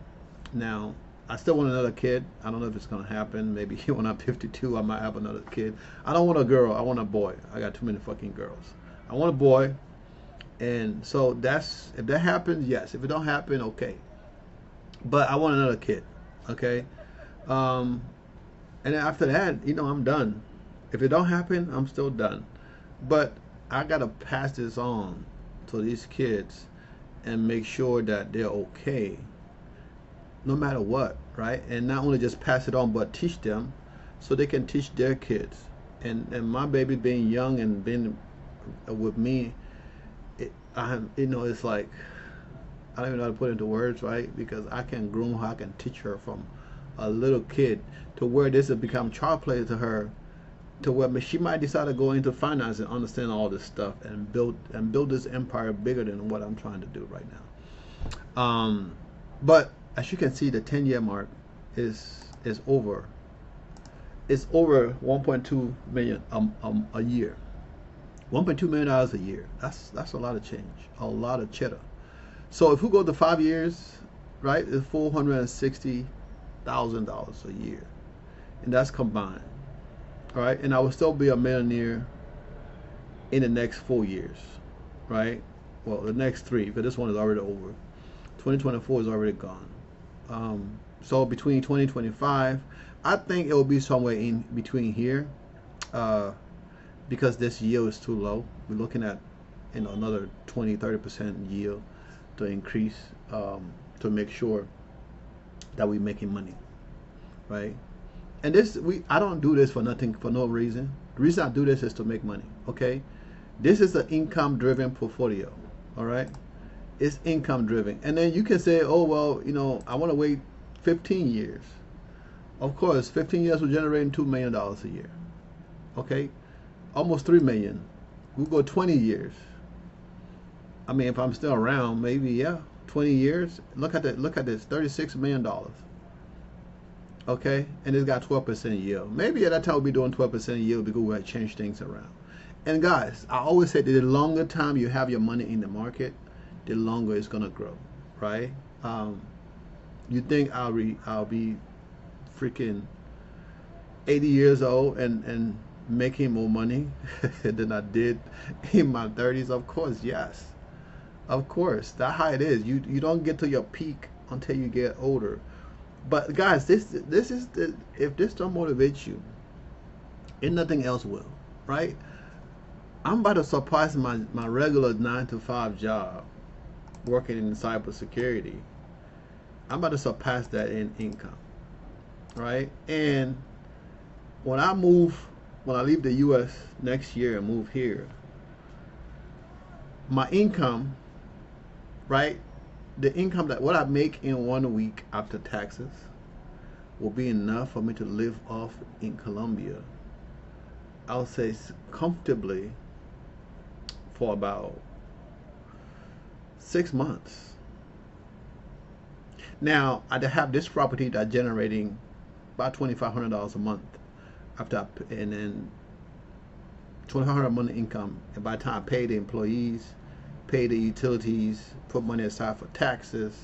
Now, I still want another kid. I don't know if it's gonna happen. Maybe when I'm 52, I might have another kid. I don't want a girl. I want a boy. I got too many fucking girls. I want a boy. And so if that happens, yes. If it don't happen, okay. But I want another kid. Okay. And then after that, I'm done. If it don't happen, I'm still done. But I gotta pass this on to these kids and make sure that they're okay, no matter what, right? And not only just pass it on, but teach them so they can teach their kids. And my baby being young and being with me, it's like, I don't even know how to put it into words, right? Because I can groom her, I can teach her from a little kid to where this will become child play to her, to where she might decide to go into finance and understand all this stuff and build this empire bigger than what I'm trying to do right now. But as you can see, the 10-year mark is over. It's over 1.2 million a year. 1.2 million dollars a year. That's a lot of change, a lot of cheddar. So if we go to 5 years, right, it's $460,000 a year, and that's combined. All right, and I will still be a millionaire in the next 4 years, right? Well, the next 3, because this one is already over. 2024 is already gone. So between 2025, I think it will be somewhere in between here, because this yield is too low. We're looking at another 20-30% yield to increase, to make sure that we're making money, right? And I don't do this for nothing, for no reason. The reason I do this is to make money, okay? This is an income-driven portfolio, all right? It's income-driven. And then you can say, oh, well, I want to wait 15 years. Of course, 15 years will generate $2 million a year, okay? Almost $3 million. We'll go 20 years. I mean, if I'm still around, maybe, yeah, 20 years. Look at this, $36 million. Okay, and it's got 12% yield. Maybe at that time we'll be doing 12% yield because we'll change things around. And guys, I always say that the longer time you have your money in the market, the longer it's gonna grow, right? You think I'll be freaking 80 years old and making more money than I did in my 30s? Of course, yes. Of course, that's how it is. You don't get to your peak until you get older. But guys, this is if this don't motivate you, and nothing else will, right? I'm about to surpass my regular 9-to-5 job, working in cybersecurity. I'm about to surpass that in income, right? And when I leave the U.S. next year and move here, my income, right? The income that what I make in 1 week after taxes will be enough for me to live off in Colombia, I'll say comfortably, for about 6 months. Now, I have this property that's generating about $2,500 a month and then $2,500 a month income. And by the time I pay the employees, pay the utilities, put money aside for taxes,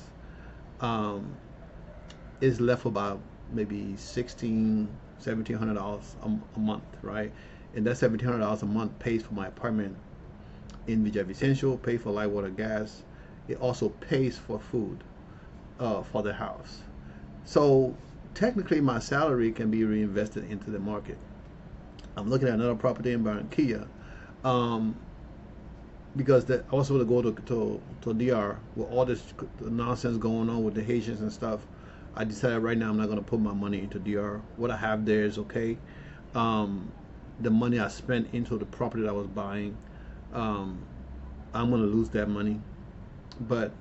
is left about maybe $1,700 a month, right? And that $1,700 a month pays for my apartment in Villavicencio, pays for light, water, gas. It also pays for food for the house. So technically my salary can be reinvested into the market. I'm looking at another property in Barranquilla. because I was supposed to go to DR with all this nonsense going on with the Haitians and stuff. I decided right now I'm not going to put my money into DR. What I have there is okay. The money I spent into the property that I was buying, I'm going to lose that money. But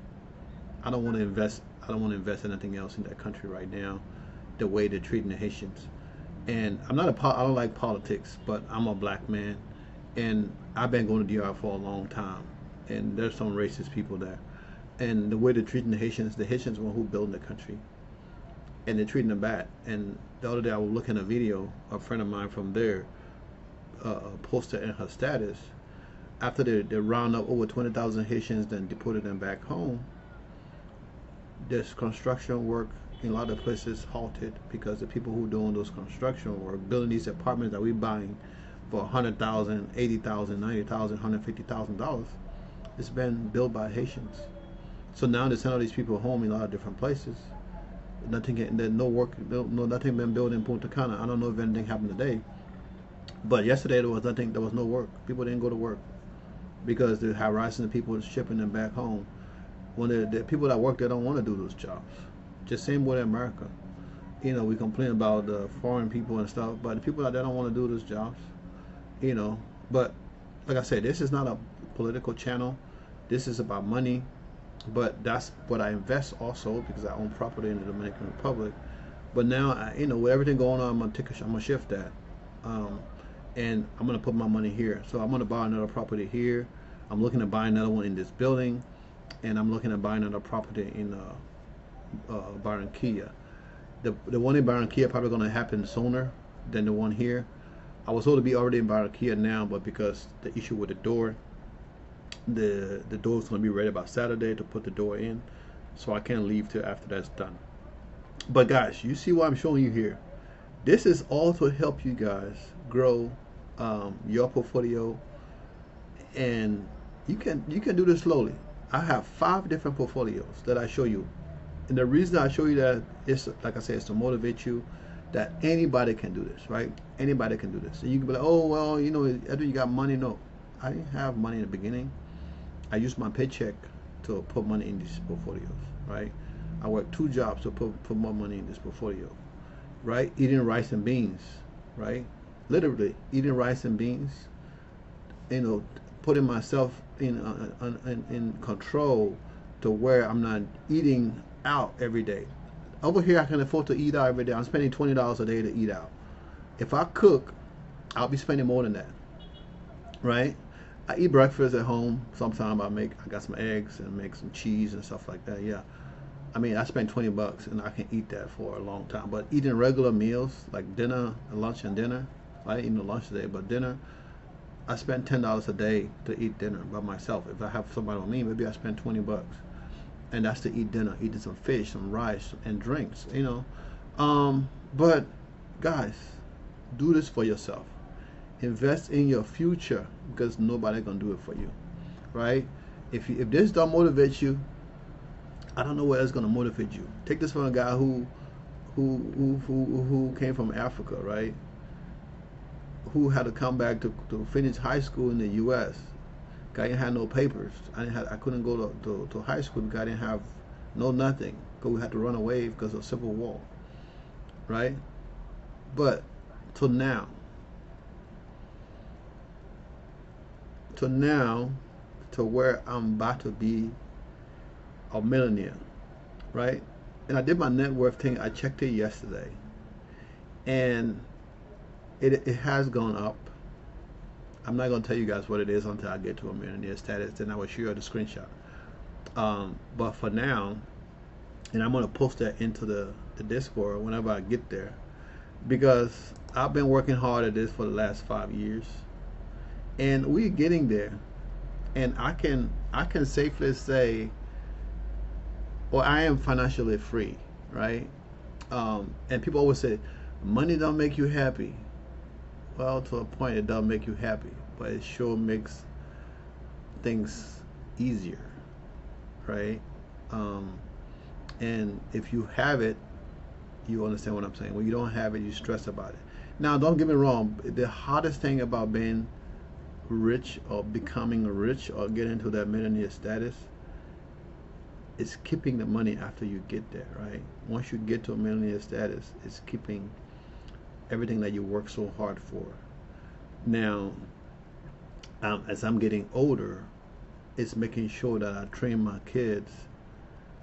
I don't want to invest. I don't want to invest anything else in that country right now, the way they're treating the Haitians. And I don't like politics, but I'm a black man, and I've been going to DR for a long time, and there's some racist people there, and the way they're treating the Haitians were who built the country, and they're treating them bad. And the other day I was looking at a video, a friend of mine from there posted in her status, after they round up over 20,000 Haitians, then deported them back home. There's construction work in a lot of places halted because the people who doing those construction work, building these apartments that we buying for $100,000, $80,000, $90,000, $150,000, it's been built by Haitians. So now they send all these people home in a lot of different places. Nothing been built in Punta Cana. I don't know if anything happened today, but yesterday there was no work. People didn't go to work because they're harassing the people, shipping them back home. When the people that work there don't want to do those jobs. Just same with America. You know, we complain about the foreign people and stuff, but the people out there don't want to do those jobs. You know, but like I said, this is not a political channel. This is about money. But that's what I invest also, because I own property in the Dominican Republic. But now, you know, with everything going on, I'm gonna shift that, and I'm gonna put my money here. So I'm gonna buy another property here. I'm looking to buy another one in this building, and I'm looking to buy another property in Barranquilla. The one in Barranquilla probably gonna happen sooner than the one here. I was told to be already in Barranquilla now, but because the issue with the door, the door is going to be ready by Saturday to put the door in, so I can't leave till after that's done. But guys, you see what I'm showing you here. This is all to help you guys grow your portfolio, and you can do this slowly. I have 5 different portfolios that I show you, and the reason I show you that is, like I said, it's to motivate you that anybody can do this, right? Anybody can do this. And you can be like, oh well, you know, after you got money. No, I didn't have money in the beginning. I used my paycheck to put money in these portfolios, right? I worked 2 jobs to put more money in this portfolio, right? Eating rice and beans, right? Literally eating rice and beans, you know, putting myself in control to where I'm not eating out every day. Over here, I can afford to eat out every day. I'm spending $20 a day to eat out. If I cook, I'll be spending more than that, right? I eat breakfast at home. Sometimes I got some eggs and make some cheese and stuff like that. Yeah, I mean, I spend $20 and I can eat that for a long time. But eating regular meals like dinner, lunch, and dinner. I didn't eat no lunch today, but dinner, I spend $10 a day to eat dinner by myself. If I have somebody with me, maybe I spend $20, and that's to eat dinner, eating some fish, some rice, and drinks. You know, but guys, do this for yourself. Invest in your future, because nobody gonna do it for you, right? If this don't motivate you, I don't know what else gonna motivate you. Take this from a guy who came from Africa, right? Who had to come back to finish high school in the U.S. Guy didn't have no papers. I couldn't go to high school because I didn't have nothing. Because we had to run away because of Civil War, right? But to now, to where I'm about to be a millionaire, right? And I did my net worth thing. I checked it yesterday, and it has gone up. I'm not gonna tell you guys what it is until I get to a millionaire status. Then I will share the screenshot. But for now, and I'm gonna post that into the Discord whenever I get there, because I've been working hard at this for the last 5 years, and we're getting there. And I can safely say, well, I am financially free, right? And people always say, money don't make you happy. Well, to a point, it does make you happy, but it sure makes things easier, right? And if you have it, you understand what I'm saying. When you don't have it, you stress about it. Now, don't get me wrong. The hardest thing about being rich or becoming rich or getting to that millionaire status, it's keeping the money after you get there, right? Once you get to a millionaire status, it's keeping everything that you work so hard for. Now, as I'm getting older, it's making sure that I train my kids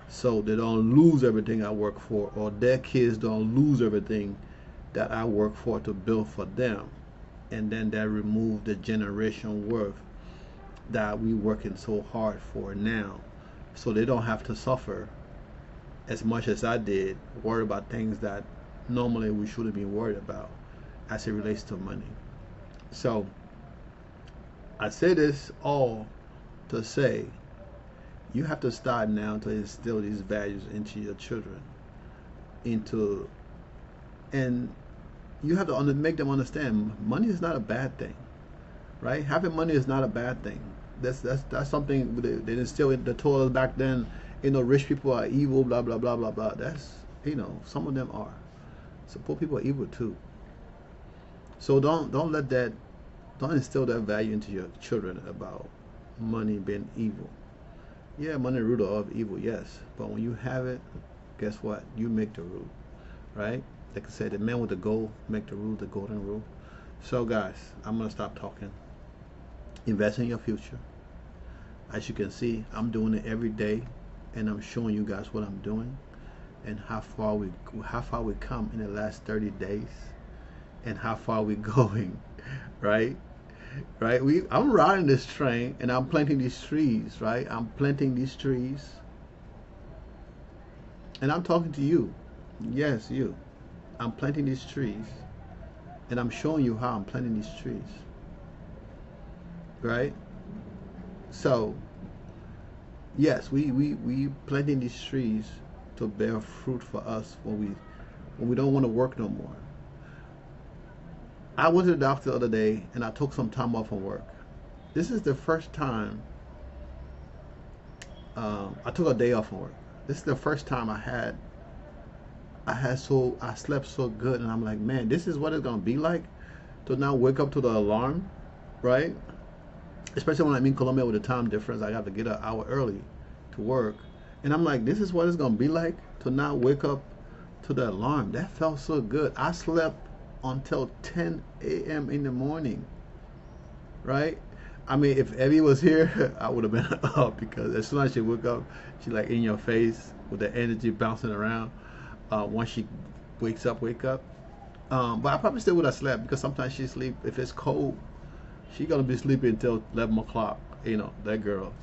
so they don't lose everything I work for, or their kids don't lose everything that I work for to build for them. And then that remove the generation worth that we working so hard for now, so they don't have to suffer as much as I did, worry about things that normally we shouldn't be worried about as it relates to money. So I say this all to say, you have to start now to instill these values into your children, and you have to make them understand money is not a bad thing, right? Having money is not a bad thing. That's something they instilled in the toilets back then. Rich people are evil, blah blah blah blah blah. That's, some of them are. So poor people are evil too. So don't instill that value into your children about money being evil. Yeah, money is the root of evil, yes. But when you have it, guess what? You make the rule, right? Like I said, the man with the goal make the rule, the golden rule. So guys, I'm gonna stop talking. Invest in your future. As you can see, I'm doing it every day, and I'm showing you guys what I'm doing and how far we come in the last 30 days and how far we're going, right? Right? I'm riding this train and I'm planting these trees, right? I'm planting these trees and I'm talking to you. Yes, you. I'm planting these trees and I'm showing you how I'm planting these trees, right? So yes, we planting these trees to bear fruit for us when we don't want to work no more. I went to the doctor the other day and I took some time off from work. This is the first time I took a day off from work. This is the first time I slept so good, and I'm like, man, this is what it's gonna be like to now wake up to the alarm, right? Especially when I'm in Colombia with the time difference, I have to get an hour early to work, and I'm like, this is what it's gonna be like to now wake up to the alarm. That felt so good. I slept until 10 a.m. in the morning, right? I mean, if Evie was here, I would have been up, because as soon as she woke up, she like in your face with the energy bouncing around. Once she wake up. But I probably still would have slept, because sometimes she sleep, if it's cold, she gonna be sleeping until 11 o'clock, that girl.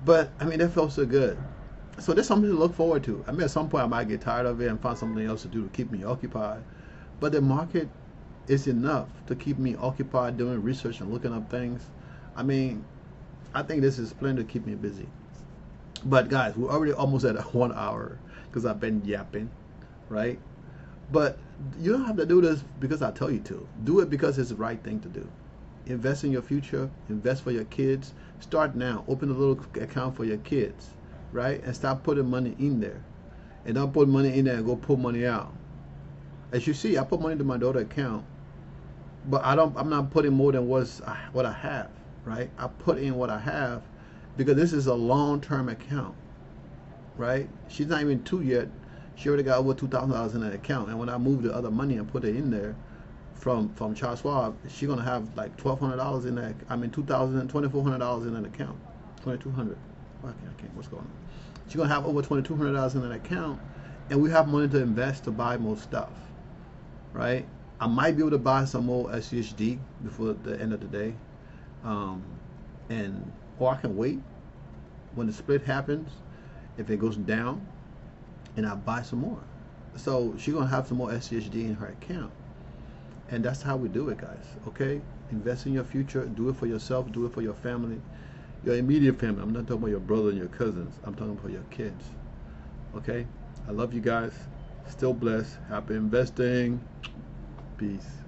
But I mean, that felt so good. So there's something to look forward to. I mean, at some point I might get tired of it and find something else to do to keep me occupied. But the market is enough to keep me occupied doing research and looking up things. I mean, I think this is plenty to keep me busy. But guys, we're already almost at 1 hour because I've been yapping, right? But you don't have to do this because I tell you to. Do it because it's the right thing to do. Invest in your future. Invest for your kids. Start now. Open a little account for your kids, right? And stop putting money in there. And don't put money in there and go pull money out. As you see, I put money into my daughter's account, but I'm not putting more than what I have, right? I put in what I have because this is a long-term account, right? She's not even 2 yet. She already got over $2,000 in that account, and when I move the other money and put it in there from Charles Schwab, she's gonna have like $1,200 in that. I mean, $2,400 in that account, $2,200. I can't. What's going on? She's gonna have over $2,200 in that account, and we have money to invest to buy more stuff. Right? I might be able to buy some more SCHD before the end of the day, or I can wait when the split happens. If it goes down, and I buy some more. So she's gonna have some more SCHD in her account, and that's how we do it, guys. Okay? Invest in your future. Do it for yourself. Do it for your family, your immediate family. I'm not talking about your brother and your cousins. I'm talking about your kids. Okay? I love you guys. Still blessed. Happy investing. Peace.